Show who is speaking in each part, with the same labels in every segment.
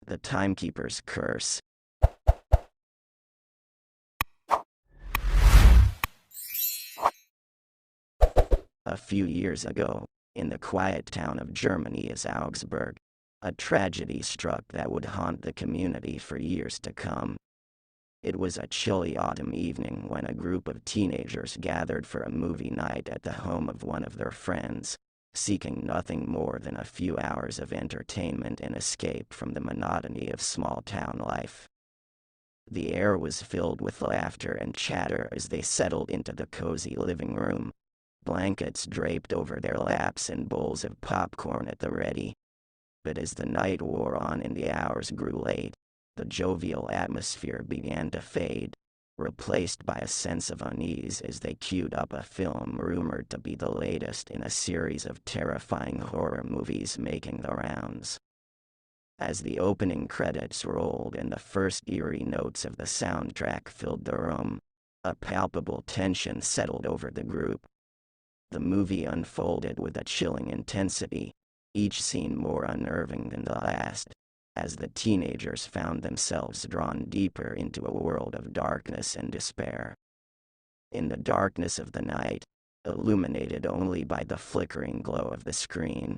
Speaker 1: The Timekeeper's Curse. A few years ago, in the quiet town of Germany as Augsburg, a tragedy struck that would haunt the community for years to come. It was a chilly autumn evening when a group of teenagers gathered for a movie night at the home of one of their friends, seeking nothing more than a few hours of entertainment and escape from the monotony of small-town life. The air was filled with laughter and chatter as they settled into the cozy living room, blankets draped over their laps and bowls of popcorn at the ready. But as the night wore on and the hours grew late, the jovial atmosphere began to fade, replaced by a sense of unease as they queued up a film rumored to be the latest in a series of terrifying horror movies making the rounds. As the opening credits rolled and the first eerie notes of the soundtrack filled the room, a palpable tension settled over the group. The movie unfolded with a chilling intensity, each scene more unnerving than the last, as the teenagers found themselves drawn deeper into a world of darkness and despair. In the darkness of the night, illuminated only by the flickering glow of the screen,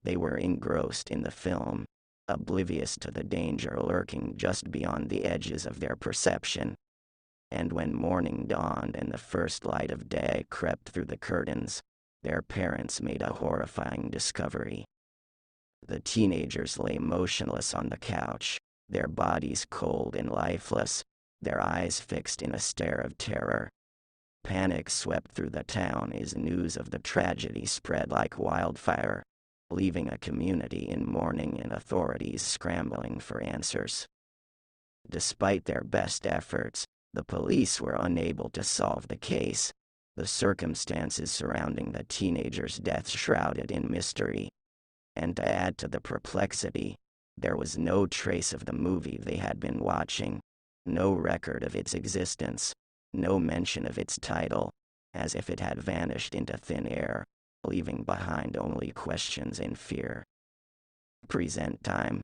Speaker 1: they were engrossed in the film, oblivious to the danger lurking just beyond the edges of their perception. And when morning dawned and the first light of day crept through the curtains, their parents made a horrifying discovery. The teenagers lay motionless on the couch, their bodies cold and lifeless, their eyes fixed in a stare of terror. Panic swept through the town as news of the tragedy spread like wildfire, leaving a community in mourning and authorities scrambling for answers. Despite their best efforts, the police were unable to solve the case, the circumstances surrounding the teenagers' death shrouded in mystery. And to add to the perplexity, there was no trace of the movie they had been watching, no record of its existence, no mention of its title, as if it had vanished into thin air, leaving behind only questions and fear. Present time.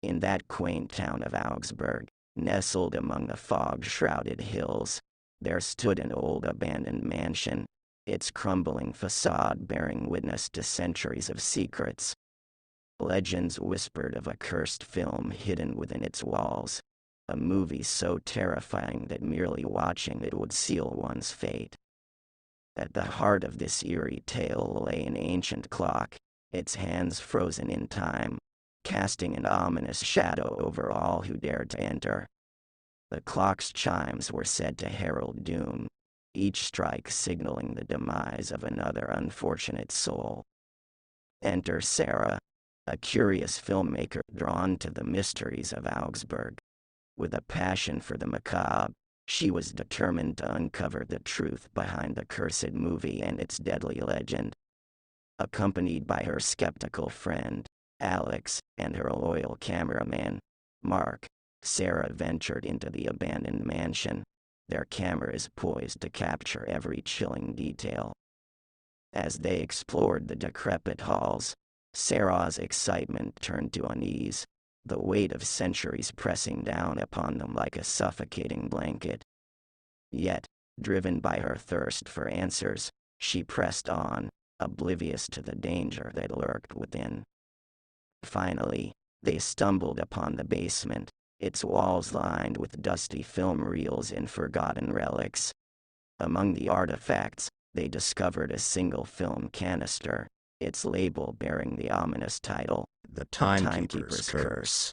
Speaker 1: In that quaint town of Augsburg, nestled among the fog-shrouded hills, there stood an old abandoned mansion, its crumbling facade bearing witness to centuries of secrets. Legends whispered of a cursed film hidden within its walls, a movie so terrifying that merely watching it would seal one's fate. At the heart of this eerie tale lay an ancient clock, its hands frozen in time, casting an ominous shadow over all who dared to enter. The clock's chimes were said to herald doom, each strike signaling the demise of another unfortunate soul. Enter Sarah, a curious filmmaker drawn to the mysteries of Augsburg. With a passion for the macabre, she was determined to uncover the truth behind the cursed movie and its deadly legend. Accompanied by her skeptical friend, Alex, and her loyal cameraman, Mark, Sarah ventured into the abandoned mansion, their cameras poised to capture every chilling detail. As they explored the decrepit halls, Sarah's excitement turned to unease, the weight of centuries pressing down upon them like a suffocating blanket. Yet, driven by her thirst for answers, she pressed on, oblivious to the danger that lurked within. Finally, they stumbled upon the basement, its walls lined with dusty film reels and forgotten relics. Among the artifacts, they discovered a single film canister, its label bearing the ominous title,
Speaker 2: The
Speaker 1: Timekeeper's Curse.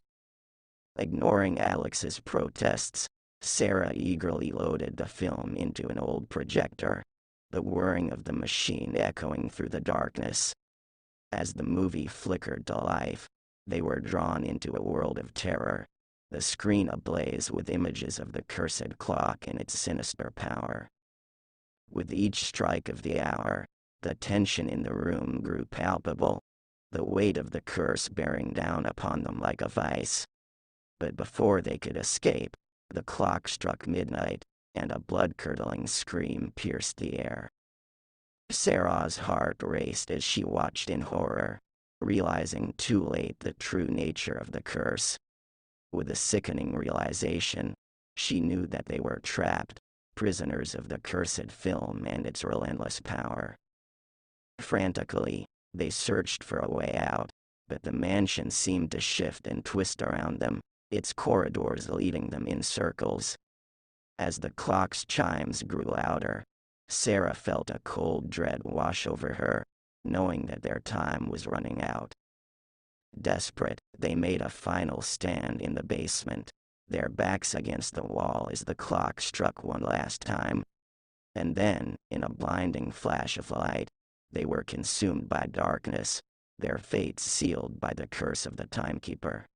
Speaker 1: Ignoring Alex's protests, Sarah eagerly loaded the film into an old projector, the whirring of the machine echoing through the darkness. As the movie flickered to life, they were drawn into a world of terror, the screen ablaze with images of the cursed clock and its sinister power. With each strike of the hour, the tension in the room grew palpable, the weight of the curse bearing down upon them like a vice. But before they could escape, the clock struck midnight, and a blood-curdling scream pierced the air. Sarah's heart raced as she watched in horror, realizing too late the true nature of the curse. With a sickening realization, she knew that they were trapped, prisoners of the cursed film and its relentless power. Frantically, they searched for a way out, but the mansion seemed to shift and twist around them, its corridors leading them in circles. As the clock's chimes grew louder, Sarah felt a cold dread wash over her, knowing that their time was running out. Desperate, they made a final stand in the basement, their backs against the wall as the clock struck one last time. And then, in a blinding flash of light, they were consumed by darkness, their fates sealed by the curse of the timekeeper.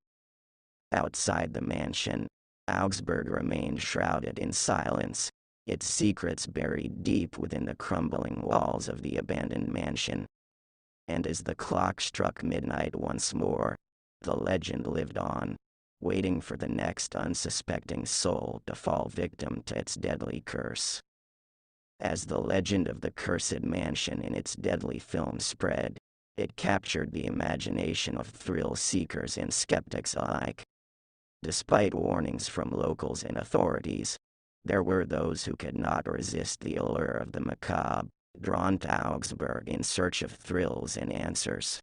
Speaker 1: Outside the mansion, Augsburg remained shrouded in silence, its secrets buried deep within the crumbling walls of the abandoned mansion. And as the clock struck midnight once more, the legend lived on, waiting for the next unsuspecting soul to fall victim to its deadly curse. As the legend of the cursed mansion and its deadly film spread, it captured the imagination of thrill-seekers and skeptics alike. Despite warnings from locals and authorities, there were those who could not resist the allure of the macabre, drawn to Augsburg in search of thrills and answers.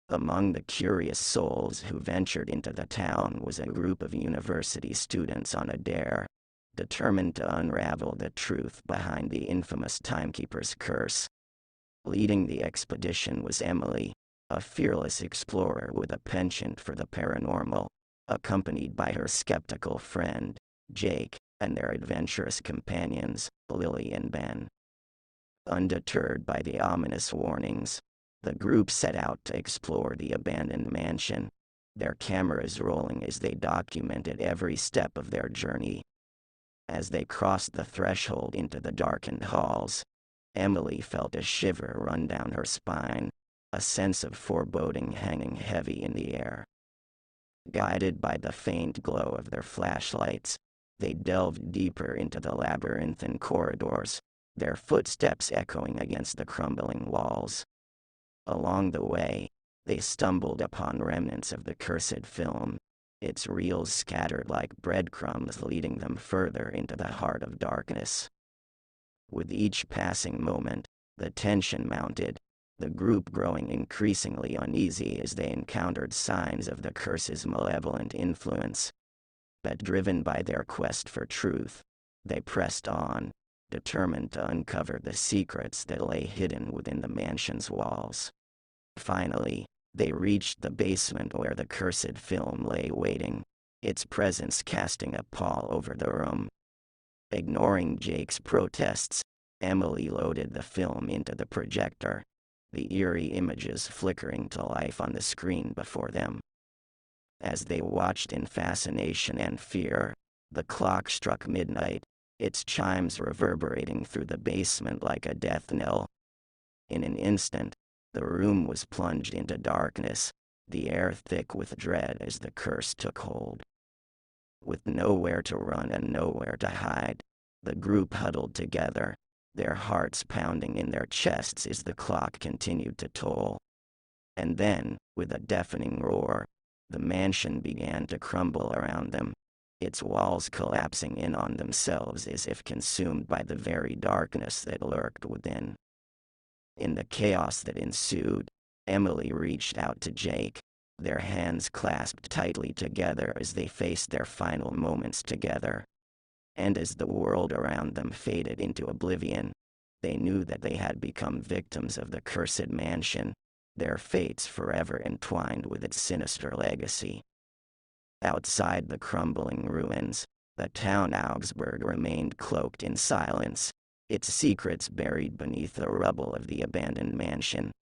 Speaker 1: Among the curious souls who ventured into the town was a group of university students on a dare, determined to unravel the truth behind the infamous timekeeper's curse. Leading the expedition was Emily, a fearless explorer with a penchant for the paranormal, accompanied by her skeptical friend, Jake, and their adventurous companions, Lily and Ben. Undeterred by the ominous warnings, the group set out to explore the abandoned mansion, their cameras rolling as they documented every step of their journey. As they crossed the threshold into the darkened halls, Emily felt a shiver run down her spine, a sense of foreboding hanging heavy in the air. Guided by the faint glow of their flashlights, they delved deeper into the labyrinthine corridors, their footsteps echoing against the crumbling walls. Along the way, they stumbled upon remnants of the cursed film, its reels scattered like breadcrumbs leading them further into the heart of darkness. With each passing moment, the tension mounted, the group growing increasingly uneasy as they encountered signs of the curse's malevolent influence. But driven by their quest for truth, they pressed on, determined to uncover the secrets that lay hidden within the mansion's walls. Finally, they reached the basement where the cursed film lay waiting, its presence casting a pall over the room. Ignoring Jake's protests, Emily loaded the film into the projector, the eerie images flickering to life on the screen before them. As they watched in fascination and fear, the clock struck midnight, its chimes reverberating through the basement like a death knell. In an instant, the room was plunged into darkness, the air thick with dread as the curse took hold. With nowhere to run and nowhere to hide, the group huddled together, their hearts pounding in their chests as the clock continued to toll. And then, with a deafening roar, the mansion began to crumble around them, its walls collapsing in on themselves as if consumed by the very darkness that lurked within. In the chaos that ensued, Emily reached out to Jake, their hands clasped tightly together as they faced their final moments together. And as the world around them faded into oblivion, they knew that they had become victims of the cursed mansion, their fates forever entwined with its sinister legacy. Outside the crumbling ruins, the town Augsburg remained cloaked in silence, its secrets buried beneath the rubble of the abandoned mansion.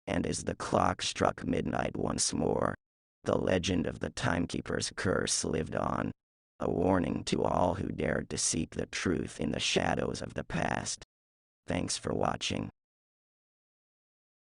Speaker 1: And as the clock struck midnight once more, the legend of the timekeeper's curse lived on, a warning to all who dared to seek the truth in the shadows of the past. Thanks for watching.